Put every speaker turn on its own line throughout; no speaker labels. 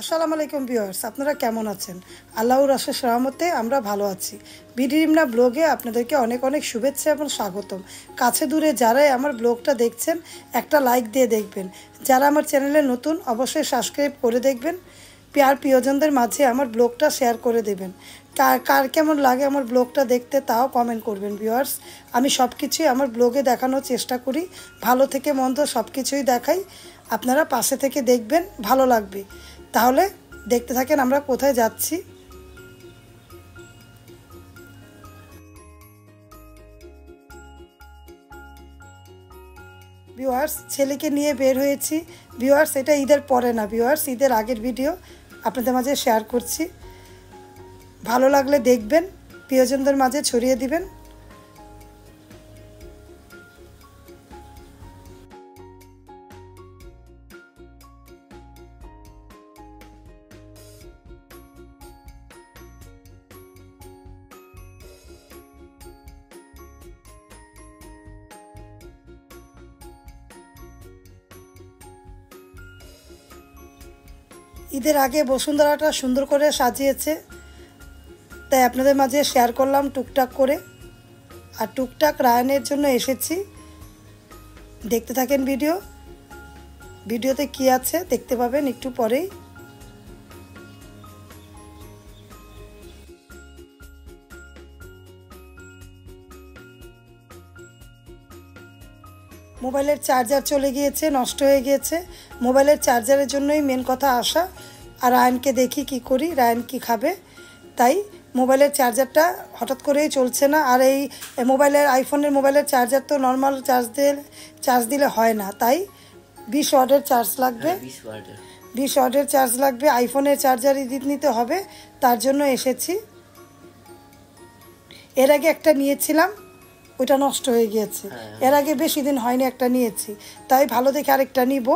আসসালামু আলাইকুম ভিউয়ার্স, আপনারা কেমন আছেন? আল্লাহর অশেষ রহমতে আমরা ভালো আছি। বিডিরিমনা ব্লগে আপনাদেরকে অনেক অনেক শুভেচ্ছা এবং স্বাগতম। কাছে দূরে যারাই আমার ব্লগটা দেখছেন একটা লাইক দিয়ে দেখবেন। যারা আমার চ্যানেলে নতুন অবশ্যই সাবস্ক্রাইব করে দেখবেন। প্রিয়জনদের মাঝে আমার ব্লগটা শেয়ার করে দেবেন। কার কেমন লাগে আমার ব্লগটা দেখতে তাও কমেন্ট করবেন ভিউয়ার্স। আমি সব কিছুই আমার ব্লগে দেখানোর চেষ্টা করি, ভালো থেকে মন্দ সব কিছুই দেখাই। আপনারা পাশে থেকে দেখবেন, ভালো লাগবে। তাহলে দেখতে থাকেন আমরা কোথায় যাচ্ছি। ভিউয়ার্স, ছেলেকে নিয়ে বের হয়েছি। ভিউয়ার্স, এটা ঈদের পরে না ভিউয়ার্স, ঈদের আগের ভিডিও আপনাদের মাঝে শেয়ার করছি। ভালো লাগলে দেখবেন, প্রিয়জনদের মাঝে ছড়িয়ে দিবেন। ঈদের আগে বসুন্ধরাটা সুন্দর করে সাজিয়েছে, তাই আপনাদের মাঝে শেয়ার করলাম টুকটাক করে। আর টুকটাক রায়নের জন্য এসেছি। দেখতে থাকেন ভিডিওতে কি আছে দেখতে পাবেন একটু পরেই। মোবাইলের চার্জার চলে গিয়েছে, নষ্ট হয়ে গিয়েছে। মোবাইলের চার্জারের জন্যই মেন কথা আসা। আর রায়নকে দেখি কি করি, রায়ন কি খাবে, তাই মোবাইলের চার্জারটা হঠাৎ করেই চলছে না। আর এই আইফোনের মোবাইলের চার্জার তো নর্মাল চার্জ দিলে হয় না, তাই 20 ওয়াটের চার্জ লাগবে। 20 ওয়াটের চার্জ লাগবে, আইফোনের চার্জার নিতে হবে, তার জন্য এসেছি। এর আগে একটা নিয়েছিলাম, ওইটা নষ্ট হয়ে গিয়েছে। এর আগে বেশি দিন হয়নি একটা নিয়েছি, তাই ভালো দেখে আরেকটা নিব।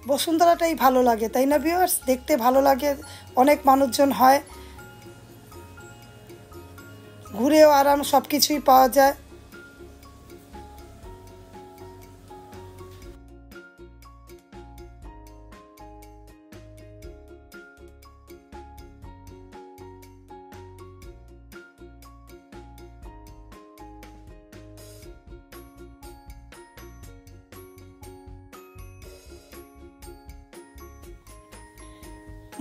বসুন্ধরাটাই ভালো লাগে, তাই না ভিউয়ার্স? দেখতে ভালো লাগে, অনেক মানুষজন হয়, ঘুরেও আরাম, সব কিছুই পাওয়া যায়।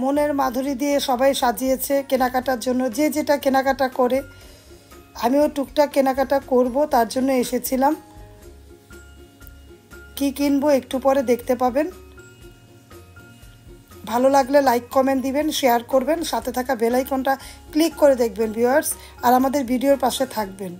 মনের মাধুরী দিয়ে সবাই সাজিয়েছে কেনাকাটার জন্য, যে যেটা কেনাকাটা করে। আমিও টুকটাক কেনাকাটা করব, তার জন্য এসেছিলাম। কি কিনবো একটু পরে দেখতে পাবেন। ভালো লাগলে লাইক কমেন্ট দিবেন, শেয়ার করবেন, সাথে থাকা বেল আইকনটা ক্লিক করে দেখবেন ভিউয়ার্স, আর আমাদের ভিডিওর পাশে থাকবেন।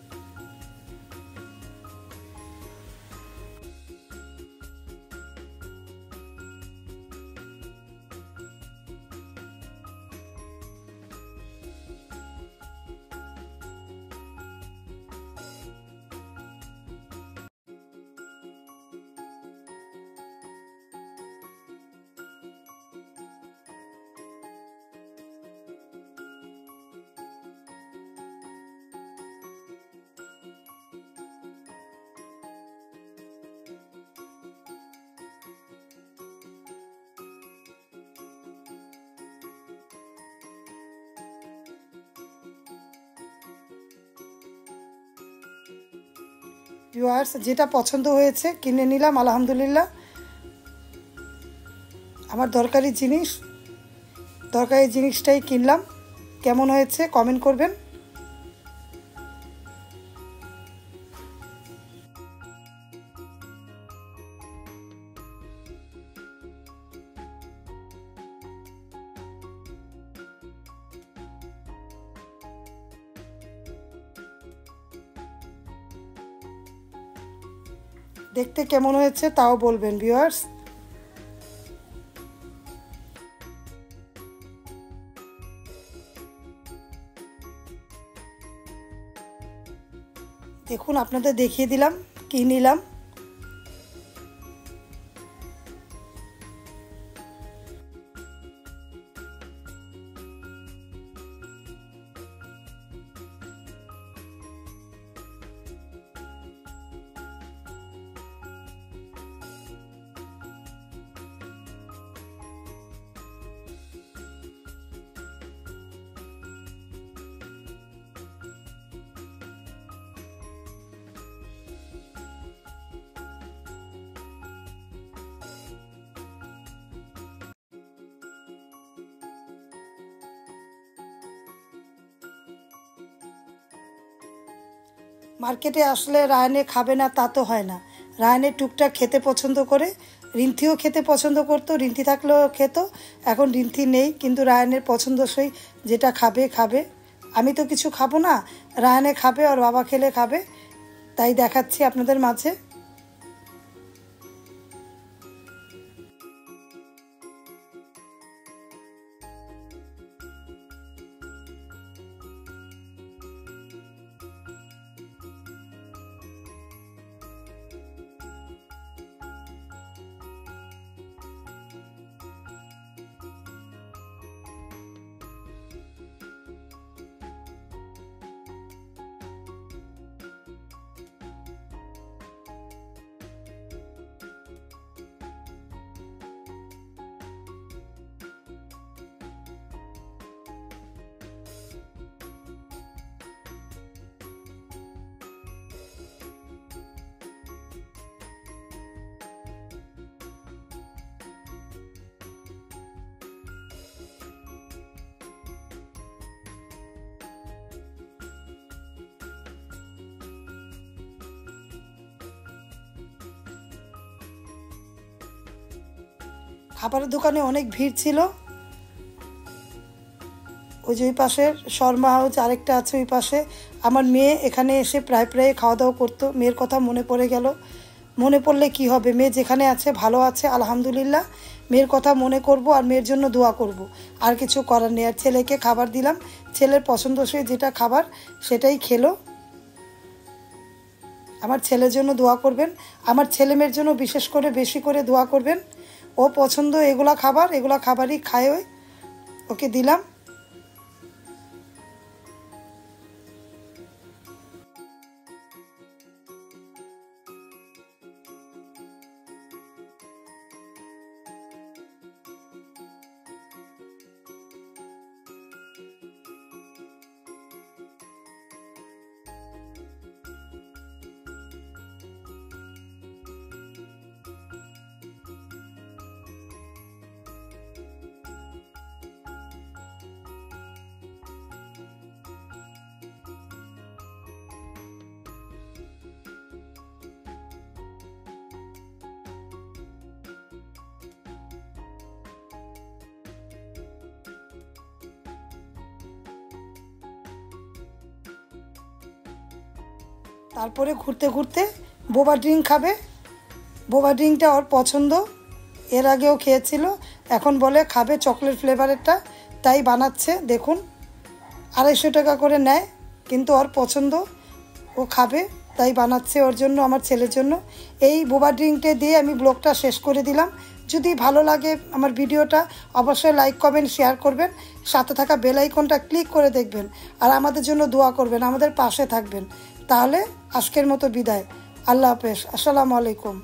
ভিউয়ার্স, যেটা পছন্দ হয়েছে কিনে নিলাম আলহামদুলিল্লাহ। আমার দরকারি জিনিসটাই কিনলাম। কেমন হয়েছে কমেন্ট করবেন। দেখতে কেমন হয়েছে তাও বলবেন ভিউয়ার্স। দেখুন, আপনাদের দেখিয়ে দিলাম কি নিলাম। মার্কেটে আসলে রায়ানে খাবে না তা তো হয় না, রায়ানে টুকটাক খেতে পছন্দ করে। রিন্থিও খেতে পছন্দ করতো, রিন্থি থাকলেও খেত, এখন রিন্থি নেই, কিন্তু রায়ানের পছন্দসই যেটা খাবে খাবে। আমি তো কিছু খাবো না, রায়ানে খাবে আর বাবা খেলে খাবে, তাই দেখাচ্ছি আপনাদের মাঝে। খাবারের দোকানে অনেক ভিড় ছিল। ওই যে ওই পাশের শর্মা হাউস আরেকটা আছে ওই পাশে। আমার মেয়ে এখানে এসে প্রায় প্রায় খাওয়া দাওয়া করতো, মেয়ের কথা মনে পড়ে গেল। মনে পড়লে কি হবে, মেয়ে যেখানে আছে ভালো আছে আলহামদুলিল্লাহ, মেয়ের কথা মনে করব আর মেয়ের জন্য দোয়া করব, আর কিছু করার নেই। আর ছেলেকে খাবার দিলাম, ছেলের পছন্দসই যেটা খাবার সেটাই খেলো। আমার ছেলের জন্য দোয়া করবেন, আমার ছেলে মেয়ের জন্য বিশেষ করে বেশি করে দোয়া করবেন। ও পছন্দ এগুলা খাবারই খায়, ওকে দিলাম। তারপরে ঘুরতে ঘুরতে বোবা ড্রিঙ্ক খাবে, বোবা ড্রিঙ্কটা ওর পছন্দ, এর আগেও খেয়েছিল, এখন বলে খাবে চকলেট ফ্লেভারেরটা, তাই বানাচ্ছে। দেখুন 250 টাকা করে নেয়, কিন্তু ওর পছন্দ, ও খাবে তাই বানাচ্ছে ওর জন্য, আমার ছেলের জন্য। এই বোবা ড্রিঙ্কটা দিয়ে আমি ব্লগটা শেষ করে দিলাম। যদি ভালো লাগে আমার ভিডিওটা অবশ্যই লাইক কমেন্ট শেয়ার করবেন, সাথে থাকা বেল আইকনটা ক্লিক করে দেখবেন, আর আমাদের জন্য দোয়া করবেন, আমাদের পাশে থাকবেন। তাহলে আজকের মতো বিদায়, আল্লাহ হাফেজ, আসসালামু আলাইকুম।